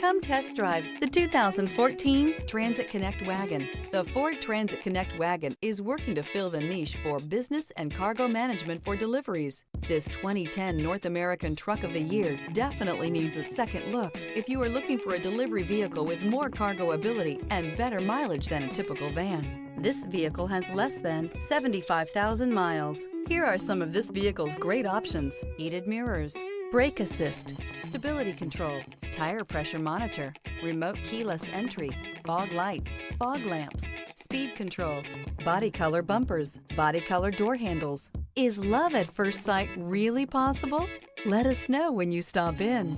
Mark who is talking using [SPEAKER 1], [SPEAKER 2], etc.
[SPEAKER 1] Come test drive the 2014 Transit Connect Wagon. The Ford Transit Connect Wagon is working to fill the niche for business and cargo management for deliveries. This 2010 North American Truck of the Year definitely needs a second look if you are looking for a delivery vehicle with more cargo ability and better mileage than a typical van. This vehicle has less than 75,000 miles. Here are some of this vehicle's great options: heated mirrors, brake assist, stability control, tire pressure monitor, remote keyless entry, fog lights, fog lamps, speed control, body color bumpers, body color door handles. Is love at first sight really possible? Let us know when you stop in.